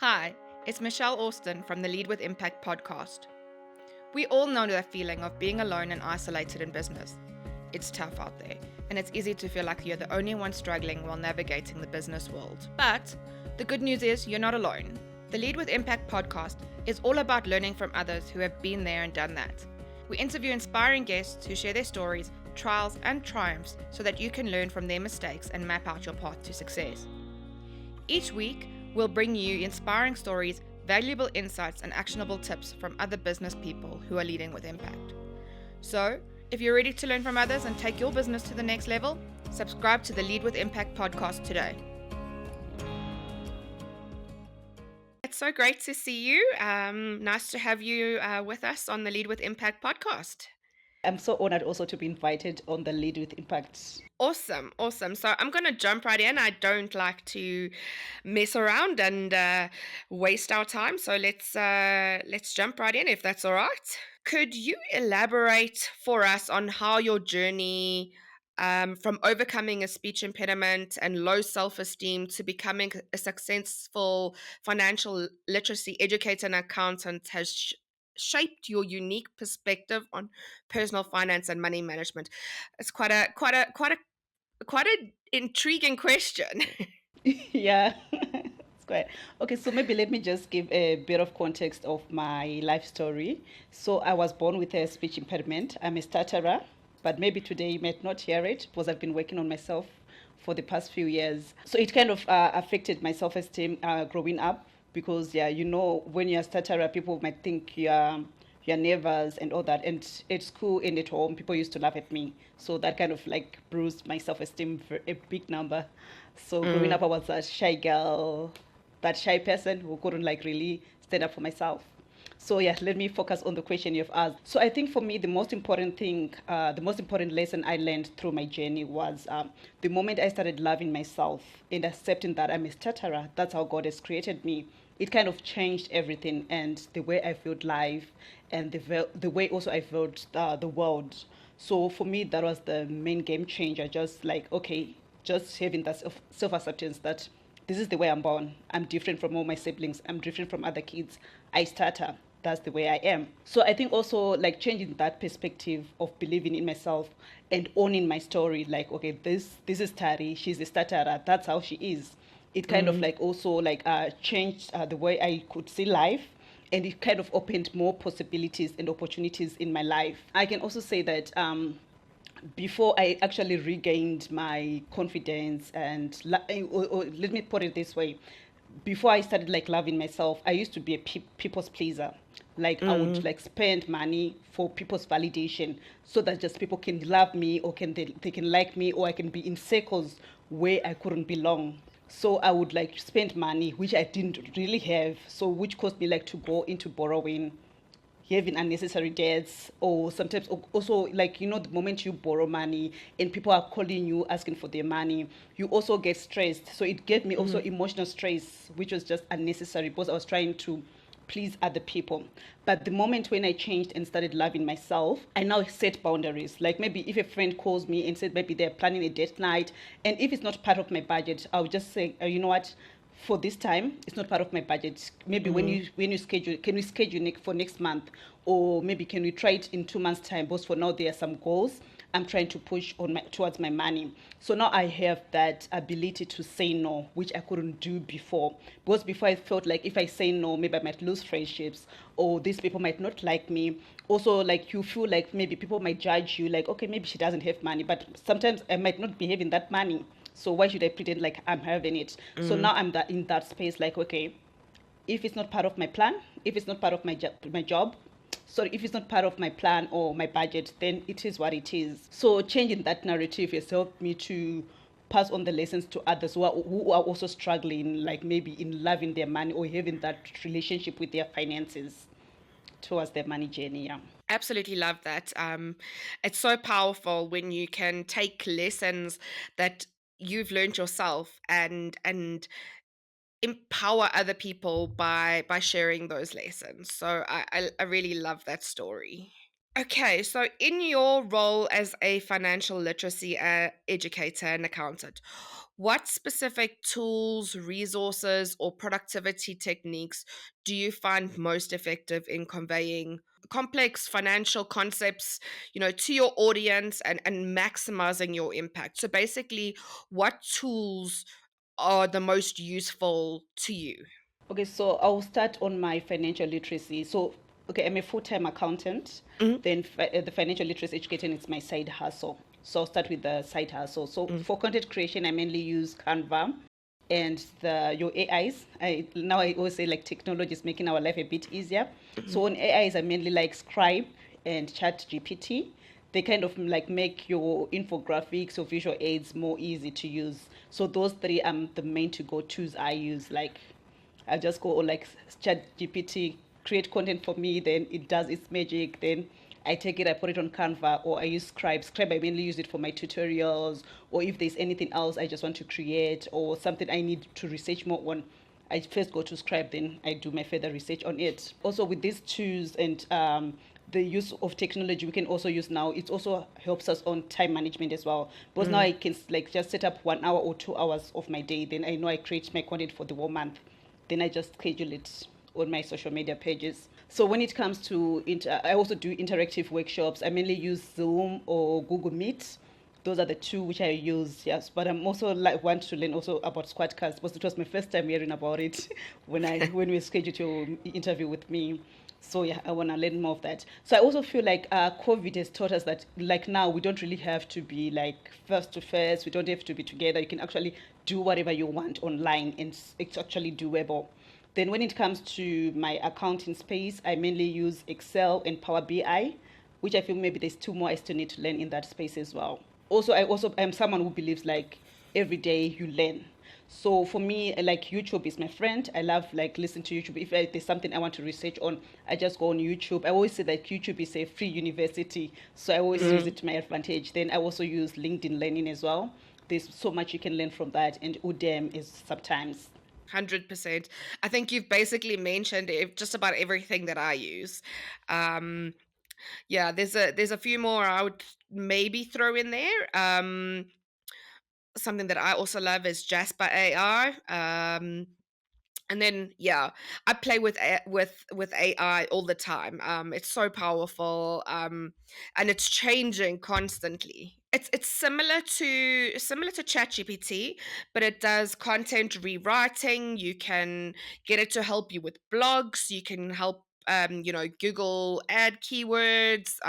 Hi, it's Michelle Austin from the Lead with Impact podcast. We all know that feeling of being alone and isolated in business. It's tough out there, and it's easy to feel like you're the only one struggling while navigating the business world. But the good news is you're not alone. The Lead with Impact podcast is all about learning from others who have been there and done that. We interview inspiring guests who share their stories, trials, and triumphs so that you can learn from their mistakes and map out your path to success. Each week, we'll bring you inspiring stories, valuable insights, and actionable tips from other business people who are leading with impact. So, if you're ready to learn from others and take your business to the next level, subscribe to the Lead with Impact podcast today. It's so great to see you. Nice to have you with us on the Lead with Impact podcast. I'm so honored also to be invited on the Lead with Impact. Awesome. So I'm going to jump right in. I don't like to mess around and waste our time. So let's jump right in if that's all right. Could you elaborate for us on how your journey from overcoming a speech impediment and low self-esteem to becoming a successful financial literacy educator and accountant has shaped your unique perspective on personal finance and money management? It's quite an intriguing question. Yeah, it's great. Okay, so maybe let me just give a bit of context of my life story. So I was born with a speech impediment. I'm a stutterer, but maybe today you might not hear it because I've been working on myself for the past few years. So it kind of affected my self-esteem growing up because, yeah, when you're a stutterer, people might think you're nervous and all that. And at school and at home, people used to laugh at me. So that kind of like bruised my self-esteem for a big number. So growing up, I was a shy girl, that shy person who couldn't like really stand up for myself. So yeah, let me focus on the question you've asked. So I think for me, the most important thing, the most important lesson I learned through my journey was the moment I started loving myself and accepting that I'm a stutterer. That's how God has created me. It kind of changed everything and the way I viewed life and the way also I viewed the world. So for me, that was the main game changer. Just like, okay, just having that self-acceptance that this is the way I'm born. I'm different from all my siblings. I'm different from other kids. I stutter. That's the way I am. So I think also like changing that perspective of believing in myself and owning my story. Like, okay, this is Tarie. She's a stutterer. That's how she is. It kind of like also like changed the way I could see life, and it kind of opened more possibilities and opportunities in my life. I can also say that before I actually regained my confidence and or let me put it this way, before I started like loving myself, I used to be a people's pleaser. Like I would like spend money for people's validation so that just people can love me or they can like me, or I can be in circles where I couldn't belong. So I would like spend money which I didn't really have, so which caused me like to go into borrowing, having unnecessary debts, or sometimes also like the moment you borrow money and people are calling you asking for their money, you also get stressed. So it gave me also emotional stress, which was just unnecessary because I was trying to please other people. But the moment when I changed and started loving myself, I now set boundaries. Like maybe if a friend calls me and said maybe they're planning a date night, and if it's not part of my budget, I'll just say, you know what, for this time it's not part of my budget. Maybe when you schedule, can we schedule for next month, or maybe can we try it in 2 months time, because for now there are some goals I'm trying to push towards my money. So now I have that ability to say no, which I couldn't do before. Because before I felt like if I say no, maybe I might lose friendships, or these people might not like me. Also, like you feel like maybe people might judge you, like, okay, maybe she doesn't have money, but sometimes I might not be having that money. So why should I pretend like I'm having it? So now I'm in that space, like, okay, if it's not part of my plan, if it's not part of my job, sorry, if it's not part of my plan or my budget, then it is what it is. So changing that narrative has helped me to pass on the lessons to others who are also struggling, like maybe in loving their money or having that relationship with their finances towards their money journey. Yeah. Absolutely love that. It's so powerful when you can take lessons that you've learned yourself and empower other people by sharing those lessons. So I really love that story. Okay, so in your role as a financial literacy educator and accountant, What specific tools, resources, or productivity techniques do you find most effective in conveying complex financial concepts, to your audience and maximizing your impact? So basically, what tools are the most useful to you? Okay, so I'll start on my financial literacy. So, okay, I'm a full-time accountant. Mhm. Then the financial literacy educator is my side hustle. So I'll start with the side hustle. So Mm. for content creation, I mainly use Canva and your AIs. I always say like technology is making our life a bit easier. So on AIs, I mainly like Scribe and Chat GPT. They kind of like make your infographics or visual aids more easy to use. So those three are the main to go tos I use. Like I just go on like Chat GPT, create content for me, then it does its magic. Then I take it, I put it on Canva, or I use Scribe. Scribe, I mainly use it for my tutorials, or if there's anything else I just want to create, or something I need to research more on. I first go to Scribe, then I do my further research on it. Also, with these tools and the use of technology we can also use now, it also helps us on time management as well, because now I can like just set up 1 hour or 2 hours of my day, then I know I create my content for the whole month, then I just schedule it on my social media pages. So when it comes to I also do interactive workshops. I mainly use Zoom or Google Meet. Those are the two which I use. Yes, but I'm also like want to learn also about Squadcast, because it was my first time hearing about it when we scheduled your interview with me. So yeah, I want to learn more of that. So I also feel like COVID has taught us that like now we don't really have to be like first to first. We don't have to be together. You can actually do whatever you want online, and it's actually doable. Then when it comes to my accounting space, I mainly use Excel and Power BI, which I feel maybe there's two more I still need to learn in that space as well. Also, I also am someone who believes like every day you learn. So for me, like YouTube is my friend. I love like listening to YouTube. If there's something I want to research on, I just go on YouTube. I always say that YouTube is a free university, so I always use it to my advantage. Then I also use LinkedIn Learning as well. There's so much you can learn from that, and Udemy is sometimes. 100%. I think you've basically mentioned just about everything that I use. Um, yeah, there's a few more I would maybe throw in there. Something that I also love is Jasper AI. And then yeah, I play with AI all the time. It's so powerful, and it's changing constantly. It's similar to ChatGPT, but it does content rewriting. You can get it to help you with blogs. You can help Google ad keywords.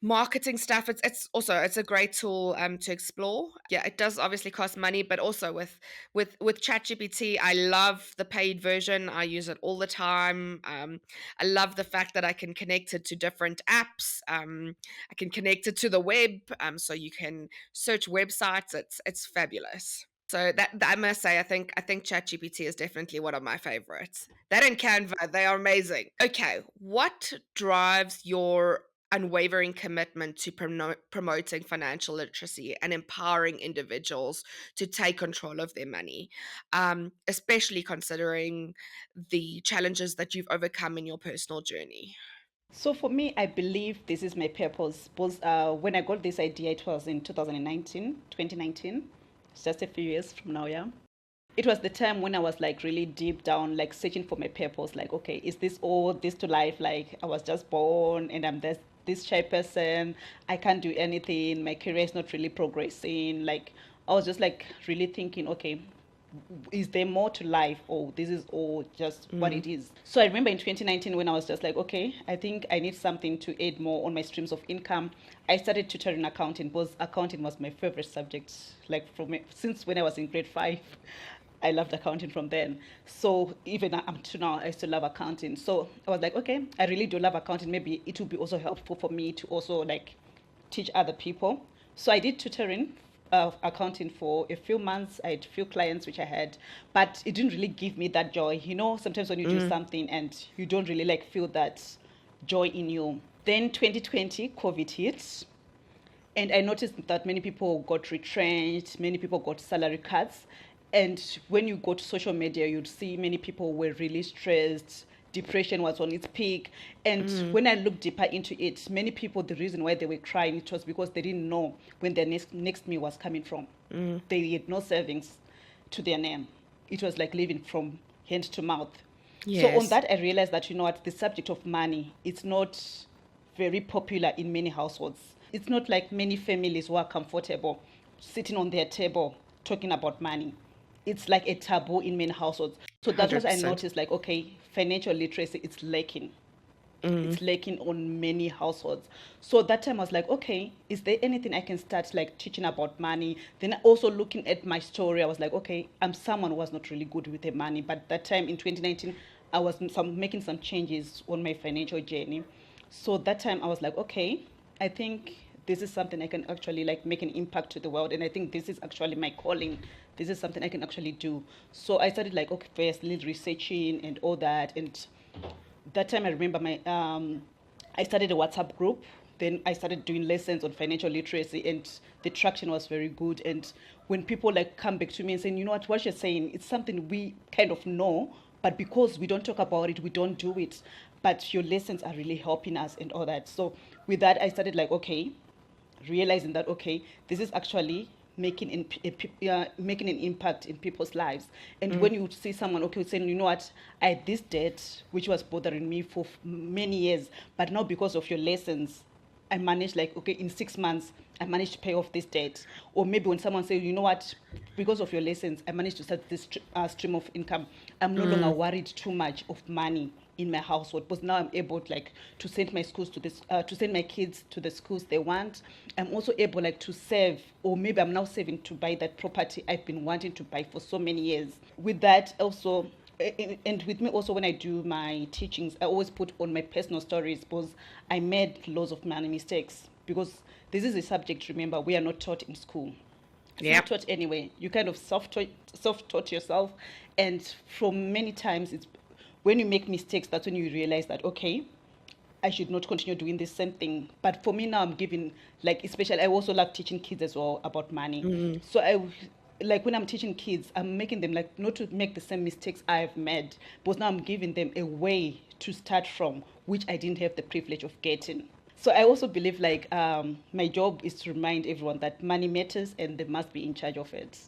Marketing stuff. It's a great tool to explore. Yeah, it does obviously cost money, but also with ChatGPT, I love the paid version. I use it all the time. I love the fact that I can connect it to different apps. I can connect it to the web, so you can search websites. It's fabulous. So that I must say, I think ChatGPT is definitely one of my favorites. That and Canva, they are amazing. Okay, what drives your unwavering commitment to promoting financial literacy and empowering individuals to take control of their money, especially considering the challenges that you've overcome in your personal journey? So for me, I believe this is my purpose. Because when I got this idea, it was in 2019, 2019. It's just a few years from now, yeah. It was the time when I was like really deep down, like searching for my purpose. Like, okay, is this all this to life? Like, I was just born and I'm this shy person. I can't do anything. My career is not really progressing. Like, I was just like really thinking, okay, is there more to life, or this is all just what it is? So I remember in 2019 when I was just like, okay, I think I need something to add more on my streams of income. I started tutoring accounting, because accounting was my favorite subject, like since when I was in grade 5. I loved accounting from then. So even up to now, I still love accounting. So I was like, okay, I really do love accounting. Maybe it would be also helpful for me to also like teach other people. So I did tutoring of accounting for a few months. I had a few clients which I had, but it didn't really give me that joy. You know, sometimes when you do something and you don't really like feel that joy in you. Then 2020, COVID hit. And I noticed that many people got retrenched, many people got salary cuts. And when you go to social media, you'd see many people were really stressed, depression was on its peak. And when I looked deeper into it, many people, the reason why they were crying, it was because they didn't know when their next meal was coming from. They had no savings to their name. It was like living from hand to mouth. So on Yes. that, I realized that, you know what, the subject of money, it's not very popular in many households. It's not like many families who are comfortable sitting on their table talking about money. It's like a taboo in many households. So that was I 100%. noticed, like, okay, financial literacy, it's lacking. It's lacking on many households. So that time I was like, okay, is there anything I can start like teaching about money? Then also looking at my story, I was like, okay, I'm someone who was not really good with the money. But that time in 2019, I was making some changes on my financial journey. So that time I was like, okay, I think this is something I can actually like make an impact to the world. And I think this is actually my calling. This is something I can actually do. So I started like, okay, first little researching and all that. And that time I remember I started a WhatsApp group. Then I started doing lessons on financial literacy, and the traction was very good. And when people like come back to me and saying, you know what you're saying, it's something we kind of know, but because we don't talk about it, we don't do it. But your lessons are really helping us and all that. So with that, I started like, okay, realizing that okay, this is actually making an impact in people's lives. And when you see someone okay saying, you know what, I had this debt which was bothering me for many years, but now because of your lessons I managed, like, okay, in 6 months I managed to pay off this debt. Or maybe when someone says, you know what, because of your lessons I managed to start this stream of income, I'm no longer worried too much of money in my household, because now I'm able like to send my schools to this to send my kids to the schools they want. I'm also able like to save, or maybe I'm now saving to buy that property I've been wanting to buy for so many years. With that also, and with me also, when I do my teachings, I always put on my personal stories, because I made loads of money mistakes, because this is a subject, remember, we are not taught in school. It's Yeah. not taught anyway. You kind of self-taught yourself. And from many times, it's when you make mistakes, that's when you realize that okay, I should not continue doing the same thing. But for me now, I'm giving, like, especially I also love teaching kids as well about money. So I, like, when I'm teaching kids, I'm making them like not to make the same mistakes I've made, but now I'm giving them a way to start from, which I didn't have the privilege of getting. So I also believe like my job is to remind everyone that money matters and they must be in charge of it.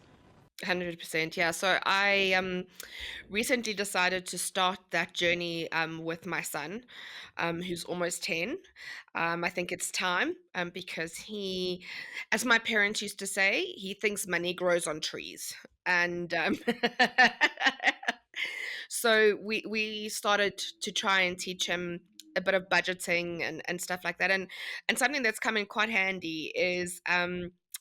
100%. Yeah. So I recently decided to start that journey with my son, who's almost 10. I think it's time because he, as my parents used to say, he thinks money grows on trees. And so we started to try and teach him a bit of budgeting and stuff like that. And something that's come in quite handy is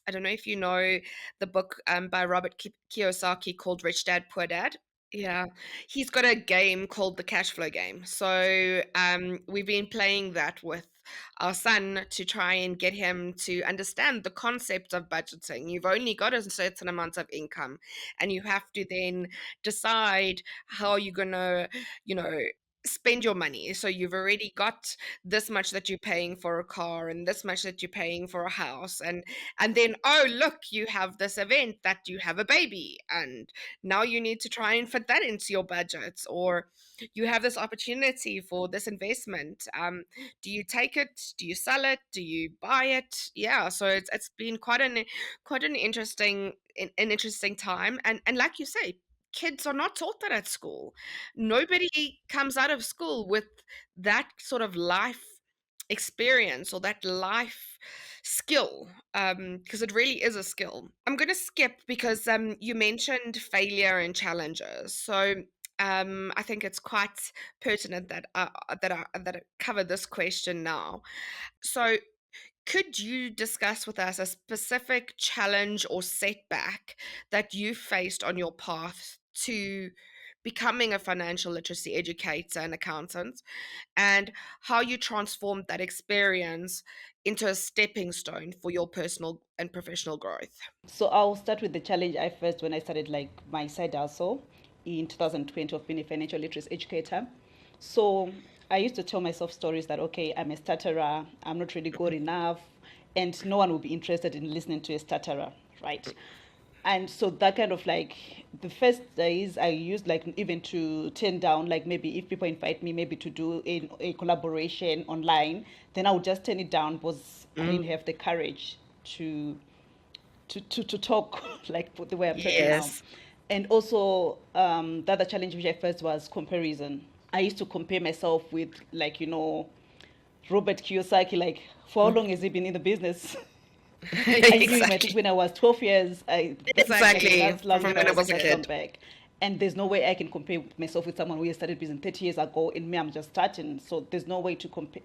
I don't know if you know the book by Robert Kiyosaki called Rich Dad Poor Dad. Yeah, he's got a game called the cash flow game. So we've been playing that with our son to try and get him to understand the concept of budgeting. You've only got a certain amount of income, and you have to then decide how you're gonna, you know, spend your money. So you've already got this much that you're paying for a car and this much that you're paying for a house, and then oh look, you have this event that you have a baby, and now you need to try and fit that into your budget, or you have this opportunity for this investment. Do you take it? Do you sell it? Do you buy it? Yeah, so it's been quite an an interesting time, and like you say, kids are not taught that at school. Nobody comes out of school with that sort of life experience or that life skill, because it really is a skill. I'm going to skip because you mentioned failure and challenges. So I think it's quite pertinent that that I cover this question now. So could you discuss with us a specific challenge or setback that you faced on your path to becoming a financial literacy educator and accountant, and how you transformed that experience into a stepping stone for your personal and professional growth? So I'll start with the challenge I faced when I started like my side hustle in 2020 of being a financial literacy educator. So I used to tell myself stories that okay, I'm a stutterer, I'm not really good enough, and no one will be interested in listening to a stutterer, right? And so that kind of like the first days I used like even to turn down, like maybe if people invite me maybe to do a collaboration online, then I would just turn it down because I didn't have the courage to to talk like the way I'm talking now. Yes. And also the other challenge which I faced was comparison. I used to compare myself with, like, Robert Kiyosaki. Like, for how long has he been in the business? I knew him, I think, Exactly. when I was 12 years. Exactly. That's long From when I when I was was a just gone kid. back. And there's no way I can compare myself with someone who has started business 30 years ago, and me, I'm just starting. So there's no way to compare.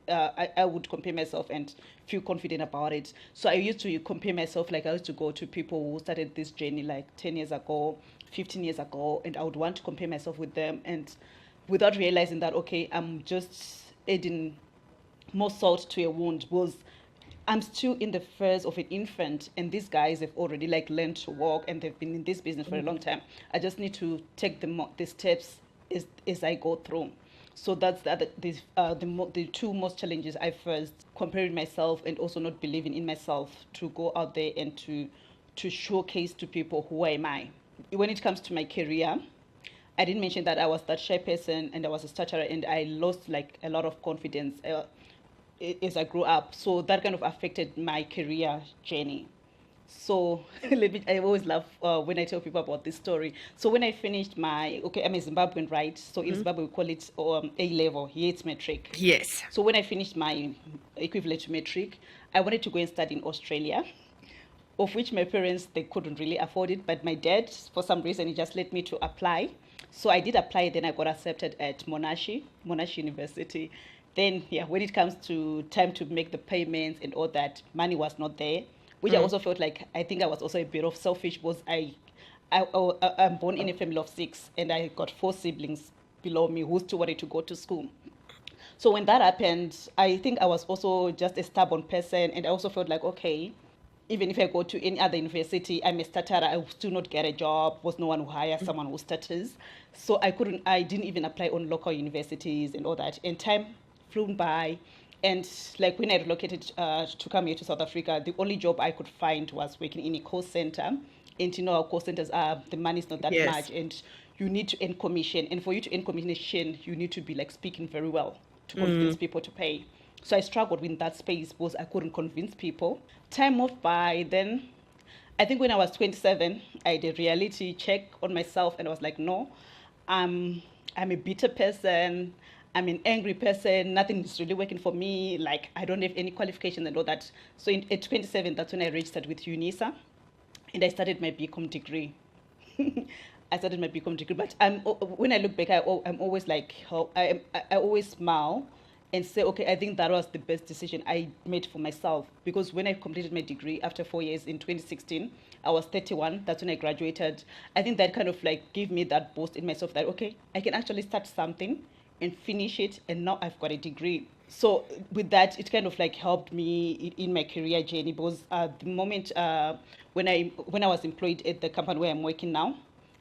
I would compare myself and feel confident about it. So I used to compare myself, like I used to go to people who started this journey like 10 years ago, 15 years ago, and I would want to compare myself with them. And without realizing that, okay, I'm just adding more salt to a wound, was I'm still in the phase of an infant, and these guys have already like learned to walk, and they've been in this business for a long time. I just need to take the steps as I go through. So that's the two most challenges I faced: comparing myself and also not believing in myself to go out there and to showcase to people who am I. When it comes to my career, I didn't mention that I was that shy person and I was a stutterer, and I lost like a lot of confidence as I grew up. So that kind of affected my career journey. So I always love when I tell people about this story. So when I finished okay, I'm a Zimbabwean, right? So in Zimbabwe, we call it A level. Here it's metric. Yes. So when I finished my equivalent to metric, I wanted to go and study in Australia, of which my parents, they couldn't really afford it, but my dad, for some reason, he just let me to apply. So I did apply, then I got accepted at Monash University. Then, yeah, when it comes to time to make the payments and all that, money was not there, which I also felt like, I think I was also a bit of selfish, because I'm born in a family of 6, and I got 4 siblings below me who still wanted to go to school. So when that happened, I think I was also just a stubborn person, and I also felt like, okay, even if I go to any other university, I'm a stutterer, I will still not get a job, because no one will hire someone who stutters. So I didn't even apply on local universities and all that. And time flew by. And like when I relocated to come here to South Africa, the only job I could find was working in a call center. And you know how call centers are, the money is not that Yes. much, and you need to earn commission. And for you to earn commission, you need to be like speaking very well to convince people to pay. So I struggled with that space because I couldn't convince people. Time moved by. Then I think when I was 27, I did a reality check on myself, and I was like, no, I'm a bitter person. I'm an angry person. Nothing is really working for me. Like, I don't have any qualifications and all that. So at 27, that's when I registered with UNISA, and I started my BCom degree. I started my BCom degree, but when I look back, I'm always like, I always smile and say, okay, I think that was the best decision I made for myself, because when I completed my degree after 4 years in 2016, I was 31. That's when I graduated. I think that kind of like gave me that boost in myself that, okay, I can actually start something and finish it, and now I've got a degree. So with that, it kind of like helped me in my career journey, because the moment when I was employed at the company where I'm working now,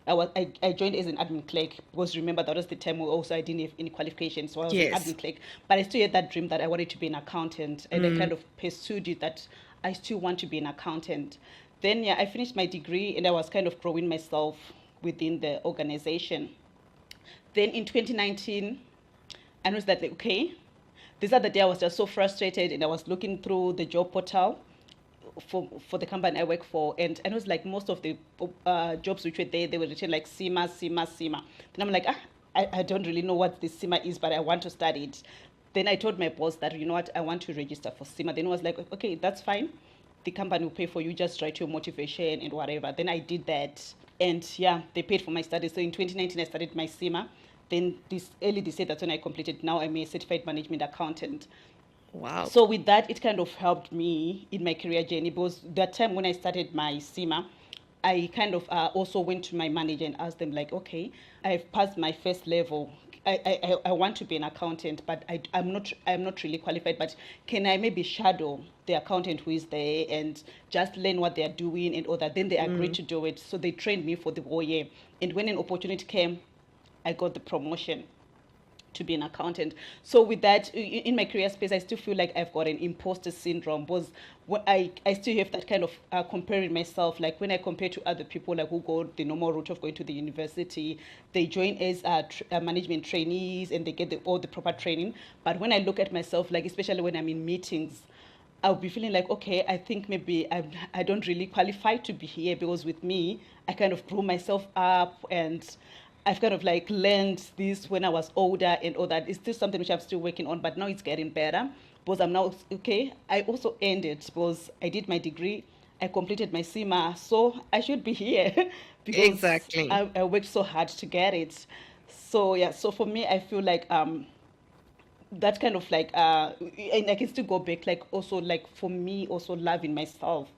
I joined as an admin clerk, because remember that was the time where also I didn't have any qualifications, so I was an Yes. admin clerk. But I still had that dream that I wanted to be an accountant, and I kind of pursued it, that I still want to be an accountant. Then, yeah, I finished my degree, and I was kind of growing myself within the organization. Then in 2019, I was like, okay, this other day I was just so frustrated, and I was looking through the job portal for the company I work for, and I was like, most of the jobs which were there, they were written like SEMA. Then I'm like, I don't really know what this SEMA is, but I want to study it. Then I told my boss that, you know what, I want to register for SEMA. Then I was like, okay, that's fine. The company will pay for you, just write your motivation and whatever. Then I did that, and yeah, they paid for my studies. So in 2019, I started my SEMA. Then this year, that's when I completed. Now I'm a certified management accountant. Wow. So with that, it kind of helped me in my career journey, because that time when I started my SEMA, I kind of also went to my manager and asked them like, okay, I've passed my first level. I want to be an accountant, but I'm not really qualified. But can I maybe shadow the accountant who is there and just learn what they are doing and all that? Then they agreed to do it. So they trained me for the whole year. And when an opportunity came, I got the promotion. to be an accountant. So with that, in my career space, I still feel like I've got an imposter syndrome, because I still have that kind of comparing myself. Like when I compare to other people, like who go the normal route of going to the university, they join as management trainees and they get all the proper training. But when I look at myself, like especially when I'm in meetings, I'll be feeling like, okay, I think maybe I don't really qualify to be here, because with me, I kind of grew myself up, and I've kind of like learned this when I was older and all that. It's still something which I'm still working on, but now it's getting better, because I'm now, okay, I also ended because I did my degree, I completed my CIMA, so I should be here because Exactly. I worked so hard to get it. So yeah, so for me, I feel like that kind of like and I can still go back, like also like for me also loving myself,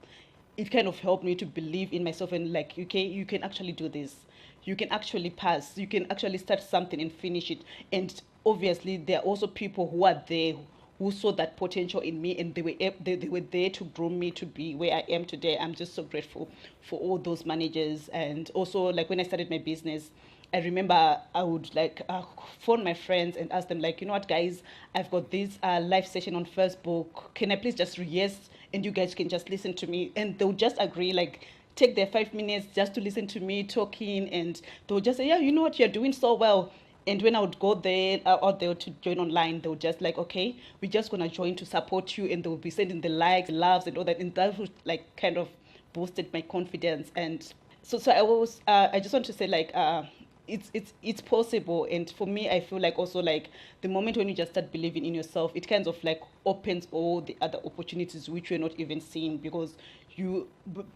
it kind of helped me to believe in myself, and like, okay, you can actually do this, you can actually pass, you can actually start something and finish it. And obviously there are also people who are there who saw that potential in me, and they were there to groom me to be where I am today. I'm just so grateful for all those managers. And also like when I started my business, I remember I would like phone my friends and ask them like, you know what, guys, I've got this live session on Facebook. Can I please just yes, and you guys can just listen to me, and they'll just agree, like take their 5 minutes just to listen to me talking, and they'll just say, yeah, you know what, you're doing so well. And when I would go there out there to join online, they would just like, okay, we're just gonna join to support you, and they will be sending the likes, loves, and all that, and that would like kind of boosted my confidence. And so I just want to say like it's possible. And for me, I feel like also like the moment when you just start believing in yourself, it kind of like opens all the other opportunities which you're not even seeing, because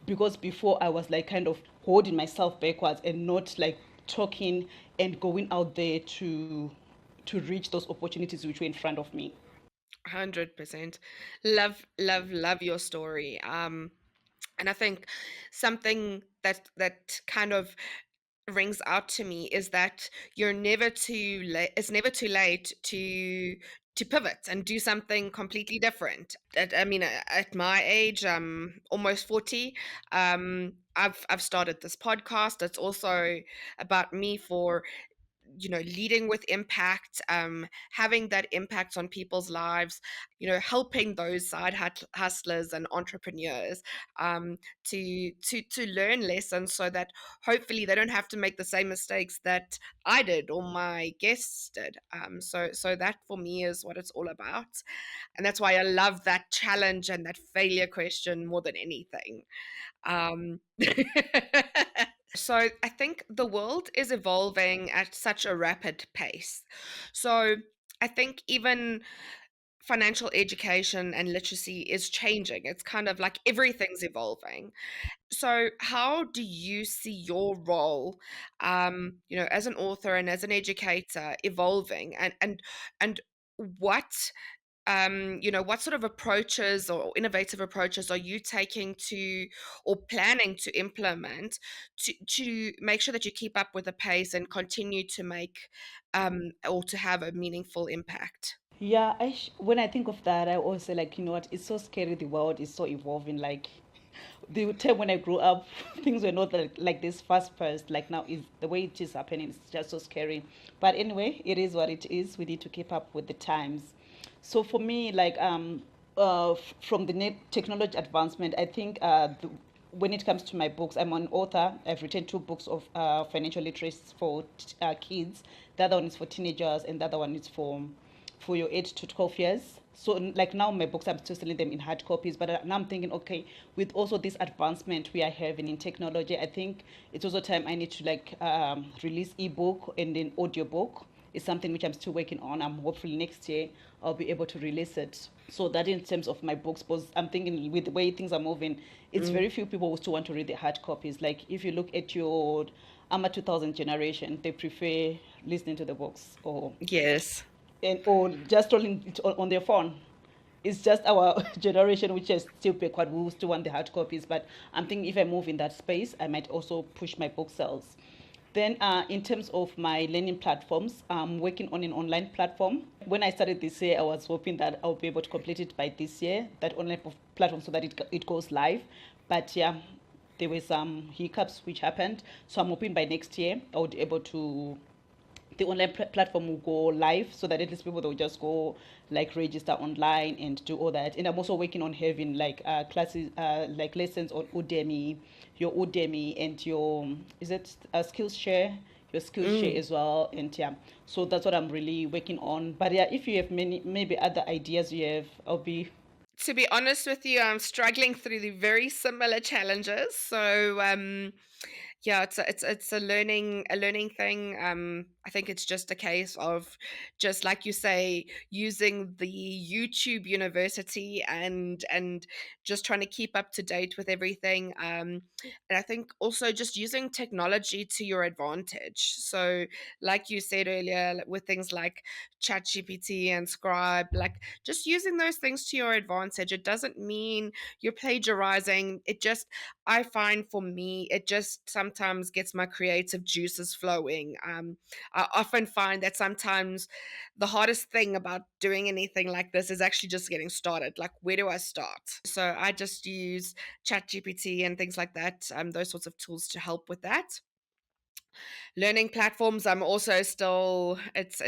because before I was like kind of holding myself backwards and not like talking and going out there to reach those opportunities which were in front of me. 100%. Love, love, love your story. And I think something that kind of rings out to me is that you're never too late. It's never too late to pivot and do something completely different. I mean, at my age, almost 40, I've started this podcast. It's also about me for leading with impact, having that impact on people's lives, helping those side hustlers and entrepreneurs, to learn lessons so that hopefully they don't have to make the same mistakes that I did or my guests did. So that for me is what it's all about, and that's why I love that challenge and that failure question more than anything. um, So I think the world is evolving at such a rapid pace. So I think even financial education and literacy is changing. It's kind of like everything's evolving. So how do you see your role, as an author and as an educator evolving, and what what sort of approaches or innovative approaches are you taking to or planning to implement to make sure that you keep up with the pace and continue to make or to have a meaningful impact? Yeah, when I think of that, I always say like, you know what, it's so scary. The world is so evolving. Like the time when I grew up, things were not like this fast paced. Like now, is the way it is happening. It's just so scary. But anyway, it is what it is. We need to keep up with the times. So for me, like from the technology advancement, I think when it comes to my books, I'm an author. I've written 2 books of financial literacy for kids. The other one is for teenagers, and the other one is for your 8 to 12 years. So like now my books, I'm still selling them in hard copies, but now I'm thinking, okay, with also this advancement we are having in technology, I think it's also time I need to like release ebook and then audiobook. It's something which I'm still working on. I'm hopefully next year I'll be able to release it. So that in terms of my books, because I'm thinking with the way things are moving, it's Mm, very few people who still want to read the hard copies. Like if you look at your AMA 2000 generation, they prefer listening to the books yes. or just rolling it on their phone. It's just our generation which is still backward. We still want the hard copies, but I'm thinking if I move in that space, I might also push my book sales. Then, in terms of my learning platforms, I'm working on an online platform. When I started this year, I was hoping that I'll be able to complete it by this year, that online platform, so that it goes live. But yeah, there were some hiccups which happened. So I'm hoping by next year, I'll be able the online platform will go live, so that at least people, they'll just go like register online and do all that. And I'm also working on having like classes, like lessons on Udemy and your, is it Skillshare, your Skillshare as well. And yeah, so that's what I'm really working on. But yeah, if you have many maybe other ideas you have, I'll be. To be honest with you, I'm struggling through the very similar challenges. So yeah, it's a learning thing. I think it's just a case of, just like you say, using the YouTube University and just trying to keep up to date with everything. And I think also just using technology to your advantage. So, like you said earlier, with things like ChatGPT and Scribe, like just using those things to your advantage. It doesn't mean you're plagiarizing. It just, I find for me, it just sometimes gets my creative juices flowing. I often find that sometimes the hardest thing about doing anything like this is actually just getting started. Like, where do I start? So I just use ChatGPT and things like that, those sorts of tools to help with that. Learning platforms, I'm also still, it's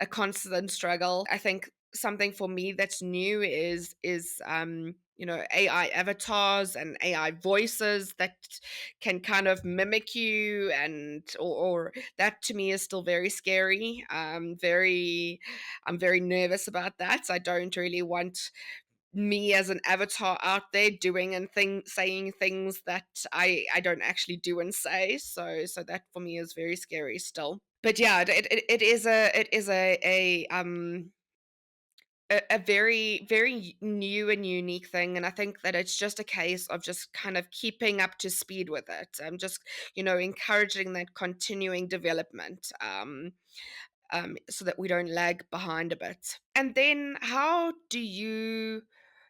a constant struggle. I think something for me that's new is AI avatars and AI voices that can kind of mimic you, and or that to me is still very scary. I'm very nervous about that. I don't really want me as an avatar out there doing and saying things that I don't actually do and say. So that for me is very scary still. But yeah, it is a very very new and unique thing, and I think that it's just a case of just kind of keeping up to speed with it. I'm just, encouraging that continuing development. So that we don't lag behind a bit. And then, how do you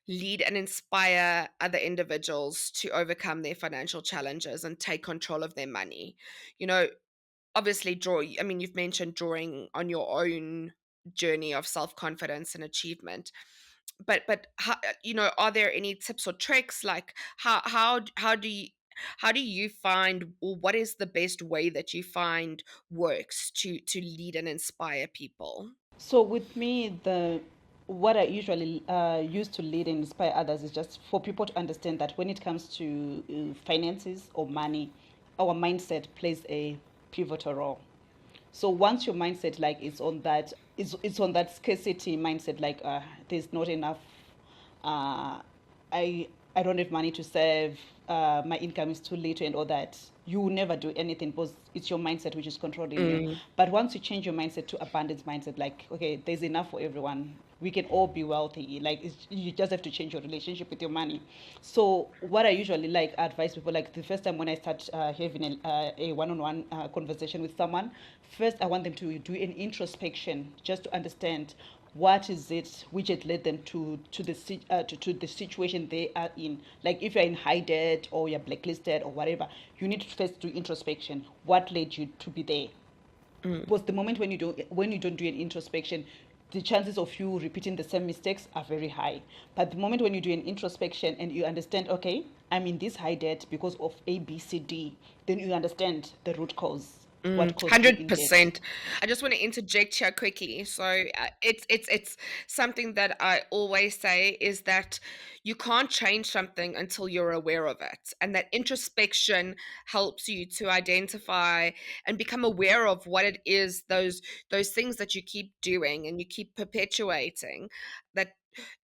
lead and inspire other individuals to overcome their financial challenges and take control of their money? You know, obviously, I mean, you've mentioned drawing on your own journey of self-confidence and achievement. But how, are there any tips or tricks, like how do you find, or what is the best way that you find works to lead and inspire people? So with me, the what I usually use to lead and inspire others is just for people to understand that when it comes to finances or money, our mindset plays a pivotal role. So once your mindset like it's on that scarcity mindset, like there's not enough, uh, I I don't have money to save, my income is too little and all that, you will never do anything because it's your mindset which is controlling you. Mm. But once you change your mindset to abundance mindset, like okay, there's enough for everyone. We can all be wealthy. Like you just have to change your relationship with your money. So what I usually like advise people, like the first time when I start having a one-on-one conversation with someone, first I want them to do an introspection just to understand what is it which had led them to the situation they are in. Like if you're in high debt or you're blacklisted or whatever, you need to first do introspection. What led you to be there? Mm. Because the moment when you don't do an introspection, the chances of you repeating the same mistakes are very high. But the moment when you do an introspection and you understand, okay, I'm in this high debt because of A, B, C, D, then you understand the root cause, what caused you in debt. 100%. I just want to interject here quickly. So it's something that I always say is that you can't change something until you're aware of it, and that introspection helps you to identify and become aware of what it is, those things that you keep doing and you keep perpetuating, that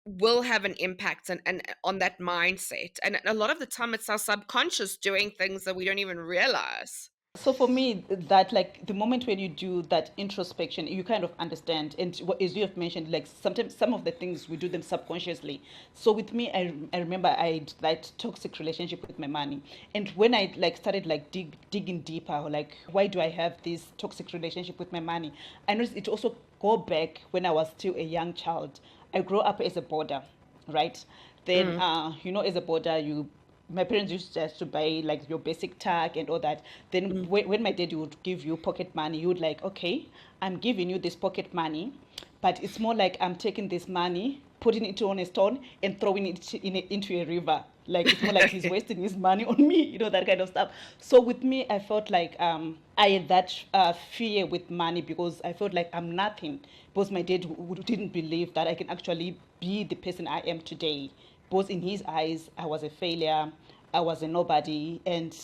will have an impact and on that mindset. And a lot of the time, it's our subconscious doing things that we don't even realize. So for me, that like the moment when you do that introspection, you kind of understand. And as you have mentioned, like sometimes some of the things we do them subconsciously. So with me, I remember I had that toxic relationship with my money, and when I like started like digging deeper, like why do I have this toxic relationship with my money? I noticed it also go back when I was still a young child. I grew up as a boarder, right? Then Mm. as a boarder, you my parents used just to buy like your basic tag and all that. Then Mm. when my daddy would give you pocket money, you would like, okay, I'm giving you this pocket money, but it's more like I'm taking this money, putting it on a stone and throwing it into a river. Like it's more like he's wasting his money on me, that kind of stuff. So with me, I felt like I had that fear with money because I felt like I'm nothing. Because my dad didn't believe that I can actually be the person I am today. Because in his eyes, I was a failure, I was a nobody, and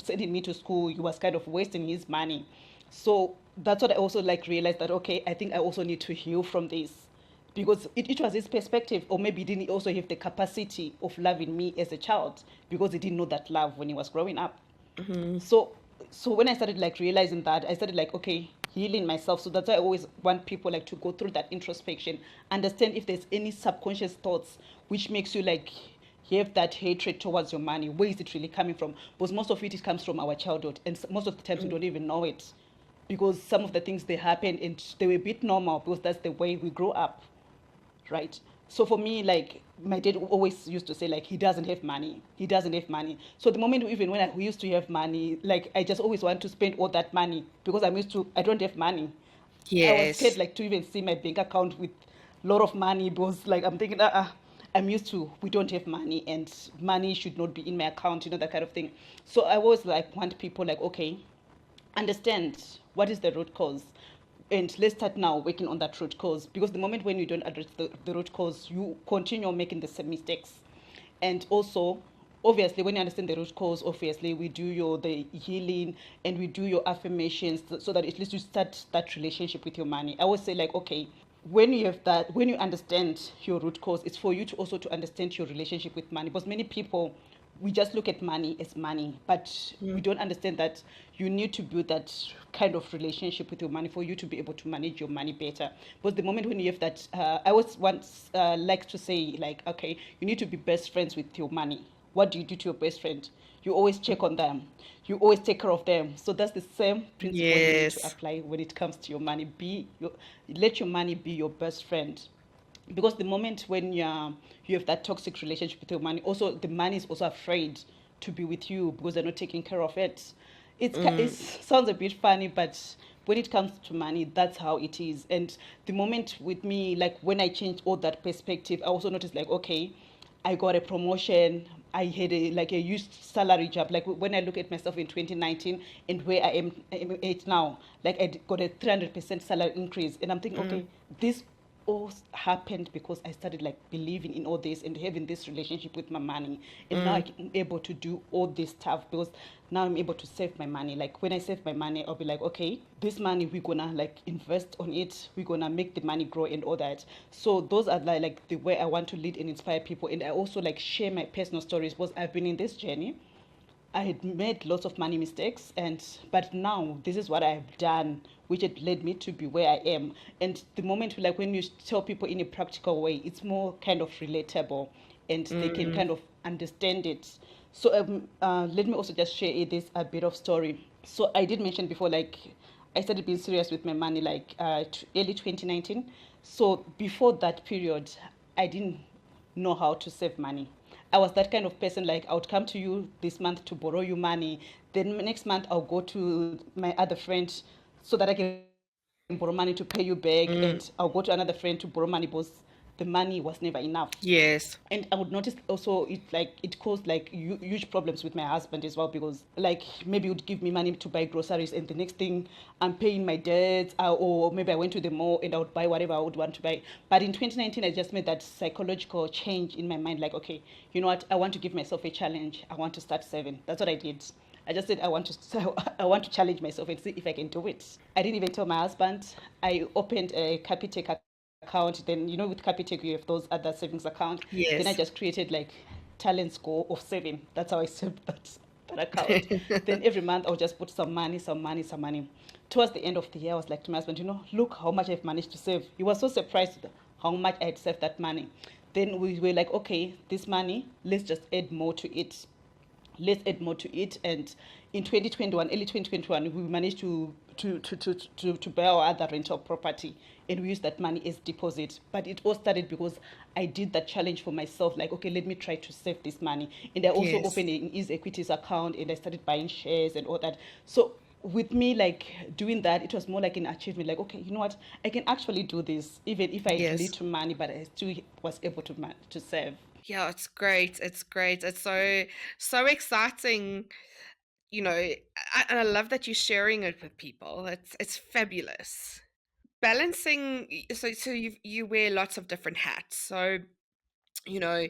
sending me to school, he was kind of wasting his money. So that's what I also like realized that, okay, I think I also need to heal from this because it was his perspective, or maybe he didn't also have the capacity of loving me as a child because he didn't know that love when he was growing up. So when I started like realizing that, I started like, okay, healing myself. So that's why I always want people like to go through that introspection, understand if there's any subconscious thoughts which makes you like have that hatred towards your money. Where is it really coming from? Because most of it comes from our childhood, and most of the times we don't even know it because some of the things they happened and they were a bit normal because that's the way we grow up, right? So for me, like my dad always used to say, like he doesn't have money, he doesn't have money. So the moment even when we used to have money, like I just always want to spend all that money because I don't have money. I was scared Yes. like to even see my bank account with a lot of money because like I'm thinking, I'm used to we don't have money and money should not be in my account, that kind of thing. So I always like want people like, okay, understand what is the root cause and let's start now working on that root cause because the moment when you don't address the root cause you continue making the same mistakes. And also obviously when you understand the root cause, obviously we do the healing and we do your affirmations so that at least you start that relationship with your money. I always say like, okay, when you understand your root cause, it's for you to also to understand your relationship with money because many people we just look at money as money, but we don't understand that you need to build that kind of relationship with your money for you to be able to manage your money better. But the moment when you have that, I always once like to say like, okay, you need to be best friends with your money. What do you do to your best friend? You always check on them. You always take care of them. So that's the same principle you need to Yes. apply when it comes to your money. Let your money be your best friend because the moment when you have that toxic relationship with your money, also the money is also afraid to be with you because they're not taking care of it. It sounds a bit funny, but when it comes to money, that's how it is. And the moment with me, like when I changed all that perspective, I also noticed like, okay, I got a promotion. I had a huge salary job. Like when I look at myself in 2019 and where I'm at now, like I got a 300% salary increase, and I'm thinking, okay, this all happened because I started like believing in all this and having this relationship with my money. And now I'm able to do all this stuff because now I'm able to save my money. Like when I save my money, I'll be like, okay, this money we're gonna like invest on it. We're gonna make the money grow and all that. So those are like the way I want to lead and inspire people. And I also like share my personal stories because I've been in this journey. I had made lots of money mistakes, but now this is what I've done, which had led me to be where I am. And the moment, like when you tell people in a practical way, it's more kind of relatable, and they can kind of understand it. So let me also just share this a bit of story. So I did mention before, like I started being serious with my money like early 2019. So before that period, I didn't know how to save money. I was that kind of person, like I would come to you this month to borrow you money. Then next month I'll go to my other friend so that I can borrow money to pay you back. And I'll go to another friend to borrow money because the money was never enough. Yes. And I would notice also it caused like huge problems with my husband as well because like maybe he would give me money to buy groceries and the next thing I'm paying my debts, or maybe I went to the mall and I would buy whatever I would want to buy. But in 2019 I just made that psychological change in my mind, like, okay, you know what, I want to give myself a challenge. I want to start saving. That's what I did. I just said I want to challenge myself and see if I can do it. I didn't even tell my husband. I opened a Capitec account. Then with Capitec you have those other savings account. Then I Yes. just created like talent score of saving. That's how I saved that account. Then every month I'll just put some money, some money, some money. Towards the end of the year, I was like to my husband, look how much I've managed to save. He was so surprised how much I had saved that money. Then we were like, okay, this money, let's just add more to it. And in 2021, early 2021, we managed to buy our other rental property, and we used that money as deposit. But it all started because I did that challenge for myself, like, okay, let me try to save this money. And I also Yes. opened an ease equities account, and I started buying shares and all that. So with me, like doing that, it was more like an achievement, like, okay, you know what, I can actually do this even if I had Yes. little money, but I still was able to save. Yeah, it's great. It's great. It's so exciting, and I love that you're sharing it with people. It's fabulous. Balancing, so you wear lots of different hats. So, you know,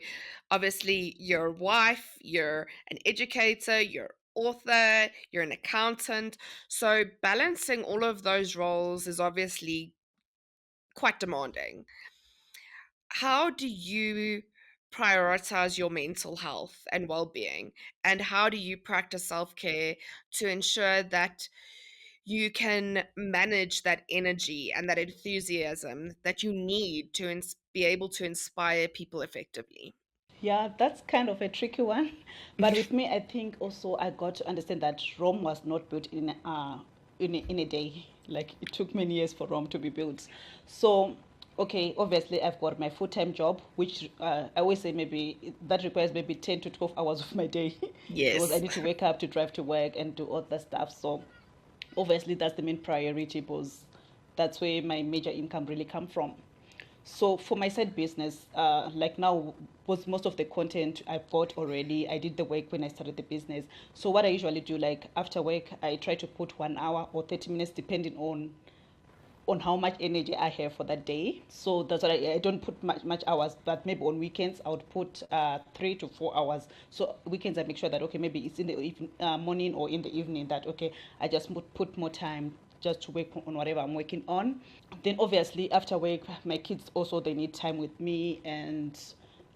obviously you're a wife, you're an educator, you're author, you're an accountant. So balancing all of those roles is obviously quite demanding. How do you prioritize your mental health and well-being, and how do you practice self-care to ensure that you can manage that energy and that enthusiasm that you need to be able to inspire people effectively? Yeah, that's kind of a tricky one. But with me, I think also I got to understand that Rome was not built in a day. Like it took many years for Rome to be built. So, okay, obviously I've got my full-time job, which I always say that requires maybe 10 to 12 hours of my day because I Yes. need to wake up to drive to work and do all that stuff. So obviously that's the main priority because that's where my major income really come from. So for my side business, like now, was most of the content I've got already. I did the work when I started the business. So what I usually do, like after work, I try to put 1 hour or 30 minutes, depending on how much energy I have for that day. So that's what I don't put much hours, but maybe on weekends I would put 3 to 4 hours. So weekends I make sure that okay, maybe it's in the morning or in the evening that okay, I just put more time just to work on whatever I'm working on. Then obviously after work, my kids also they need time with me, and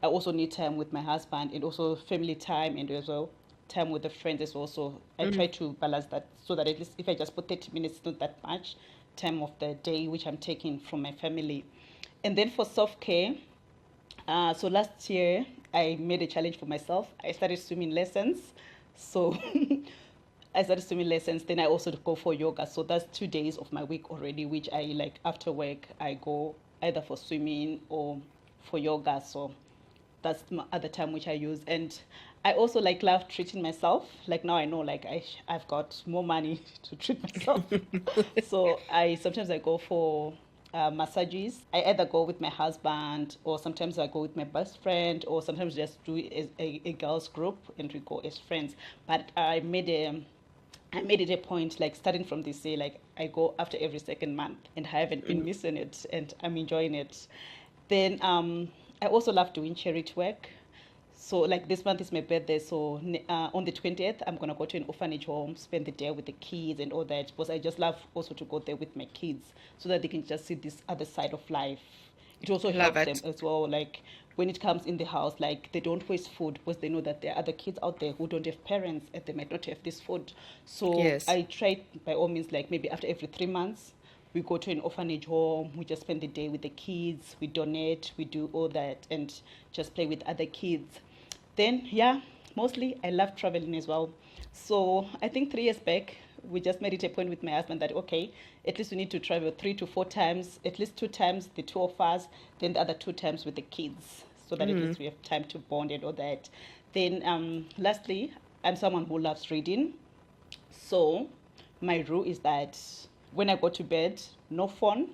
I also need time with my husband, and also family time, and as well time with the friends as well. So I try Mm. to balance that so that at least if I just put 30 minutes, it's not that much time of the day which I'm taking from my family. And then for self-care, so last year I made a challenge for myself. I started swimming lessons. So I started swimming lessons. Then I also go for yoga. So that's 2 days of my week already, which I like after work. I go either for swimming or for yoga. So that's my other time which I use. And I also like love treating myself. Like now I know like I've got more money to treat myself. So I go for massages. I either go with my husband, or sometimes I go with my best friend, or sometimes just do it as a girls group and we go as friends. But I made it a point, like starting from this year, like I go after every second month, and I haven't been Mm. missing it, and I'm enjoying it. Then I also love doing charity work. So like this month is my birthday, so on the 20th I'm gonna go to an orphanage home, spend the day with the kids and all that. Because I just love also to go there with my kids so that they can just see this other side of life. It also Love helps them it. as well. Like when it comes in the house, like they don't waste food because they know that there are other kids out there who don't have parents and they might not have this food. So Yes. I try by all means, like maybe after every 3 months, we go to an orphanage home, we just spend the day with the kids, we donate, we do all that, and just play with other kids. Then, yeah, mostly I love traveling as well. So I think 3 years back, we just made it a point with my husband that, okay, at least we need to travel 3 to 4 times, at least 2 times, the two of us, then the other 2 times with the kids, so that at Mm. least we have time to bond and all that. Then, lastly, I'm someone who loves reading. So my rule is that when I go to bed, no phone.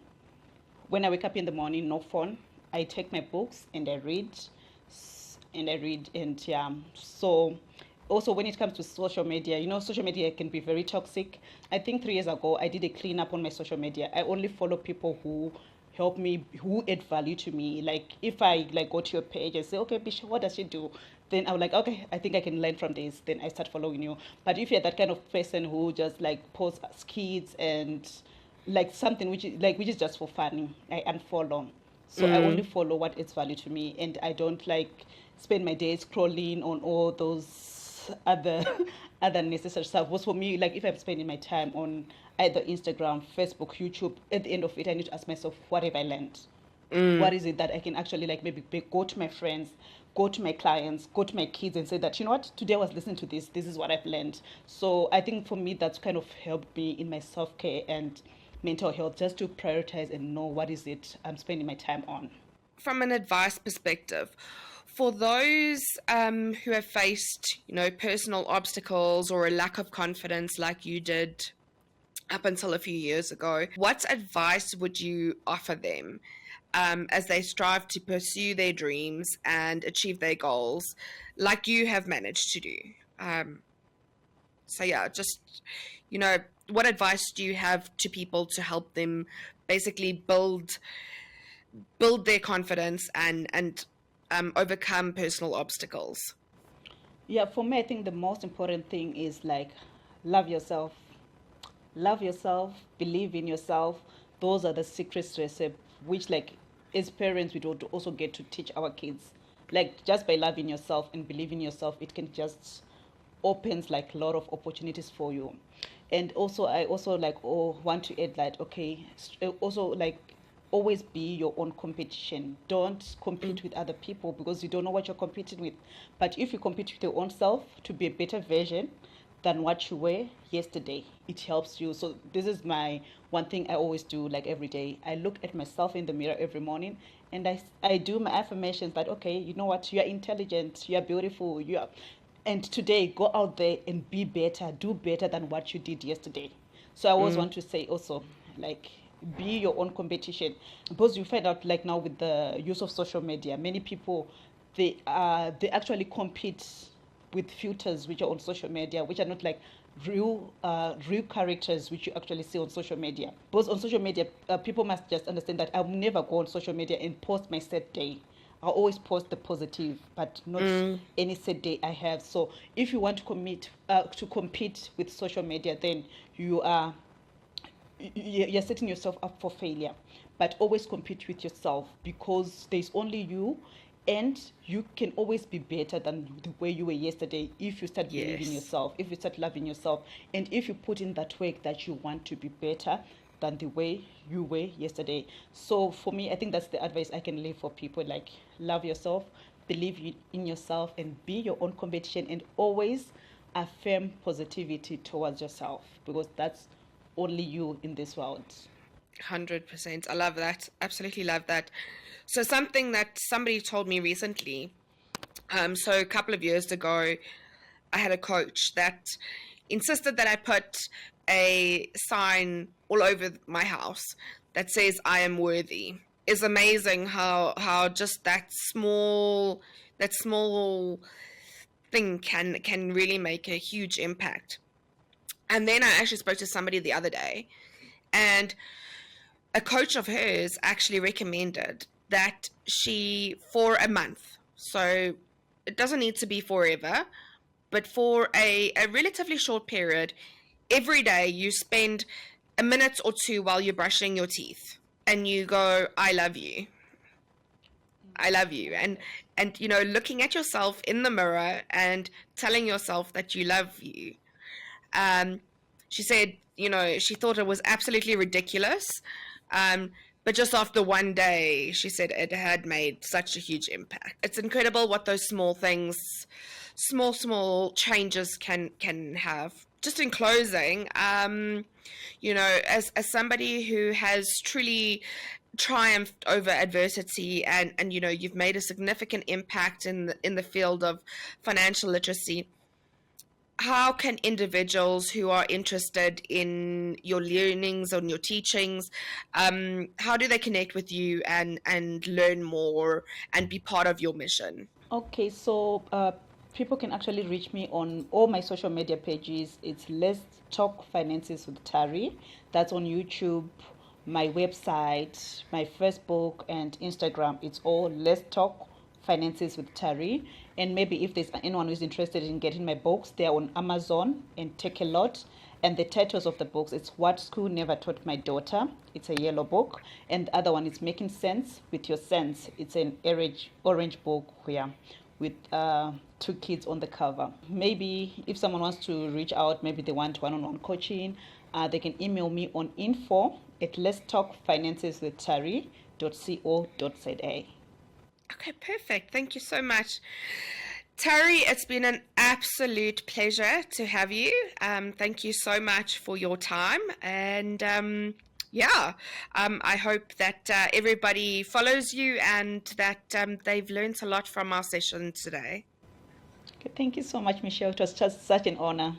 When I wake up in the morning, no phone. I take my books and I read, and yeah. So also when it comes to social media, social media can be very toxic. I think 3 years ago I did a cleanup on my social media. I only follow people who help me, who add value to me. Like if I like go to your page and say, okay, Bishop, what does she do? Then I'm like, okay, I think I can learn from this. Then I start following you. But if you're that kind of person who just like posts as kids and like something which is just for fun, I unfollow. So I only Mm. follow what adds value to me, and I don't like spend my days scrolling on all those other other necessary stuff. Was for me, like if I'm spending my time on either Instagram, Facebook, YouTube, at the end of it I need to ask myself, what have I learned? What Mm. is it that I can actually like maybe go to my friends, go to my clients, go to my kids and say that, you know what, today I was listening to this is what I've learned. So I think for me that's kind of helped me in my self-care and mental health, just to prioritize and know what is it I'm spending my time on. From an advice perspective, for those who have faced, personal obstacles or a lack of confidence like you did up until a few years ago, what advice would you offer them? as they strive to pursue their dreams and achieve their goals, like you have managed to do. So yeah, just, what advice do you have to people to help them basically build their confidence and overcome personal obstacles? Yeah, for me, I think the most important thing is like love yourself. Love yourself, believe in yourself. Those are the secrets to accept, which, like, as parents, we don't also get to teach our kids. Like, just by loving yourself and believing yourself, it can just opens like a lot of opportunities for you. And also, I also like want to add that, okay, also like always be your own competition. Don't compete with other people because you don't know what you're competing with. But if you compete with your own self to be a better version than what you were yesterday, it helps you. So this is my one thing I always do, like every day. I look at myself in the mirror every morning and I do my affirmations that, okay, you know what, you're intelligent, you're beautiful, and today go out there and be better, do better than what you did yesterday. So I always want to say also, like, be your own competition, because you find out, like, now with the use of social media, many people, they actually compete with filters which are on social media, which are not like real characters which you actually see on social media. Because on social media, people must just understand that I'll never go on social media and post my sad day. I always post the positive, but not any sad day I have. So if you want to compete with social media, then you're setting yourself up for failure. But always compete with yourself, because there's only you, and you can always be better than the way you were yesterday if you start believing yourself, if you start loving yourself, and if you put in that work that you want to be better than the way you were yesterday. So for me, I think that's the advice I can leave for people, like, love yourself, believe in yourself, and be your own competition, and always affirm positivity towards yourself, because that's only you in this world. 100%. I love that. Absolutely love that. So something that somebody told me recently, so a couple of years ago, I had a coach that insisted that I put a sign all over my house that says I am worthy. It's amazing how just that small thing can really make a huge impact. And then I actually spoke to somebody the other day, and a coach of hers actually recommended that she, for a month, so it doesn't need to be forever, but for a relatively short period, every day you spend a minute or two while you're brushing your teeth and you go, I love you. I love you. And looking at yourself in the mirror and telling yourself that you love you. She said, she thought it was absolutely ridiculous. But just after one day, she said it had made such a huge impact. It's incredible what those small things, small changes can have. Just in closing, as somebody who has truly triumphed over adversity, and you've made a significant impact in the field of financial literacy, how can individuals who are interested in your learnings or your teachings, how do they connect with you and learn more and be part of your mission? Okay, so people can actually reach me on all my social media pages. It's Let's Talk Finances with Tarie. That's on YouTube, my website, my Facebook, and Instagram. It's all Let's Talk Finances with Tarie. And maybe if there's anyone who's interested in getting my books, they're on Amazon and Take a Lot. And the titles of the books, it's What School Never Taught My Daughter. It's a yellow book. And the other one is Making Sense with Your Sense. It's an orange book here with two kids on the cover. Maybe if someone wants to reach out, maybe they want one-on-one coaching, they can email me on info@letstalkfinanceswithtarie.co.za. Okay, perfect. Thank you so much. Tarie, it's been an absolute pleasure to have you. Thank you so much for your time. And I hope that everybody follows you and that they've learned a lot from our session today. Okay, thank you so much, Michelle. It was just such an honor.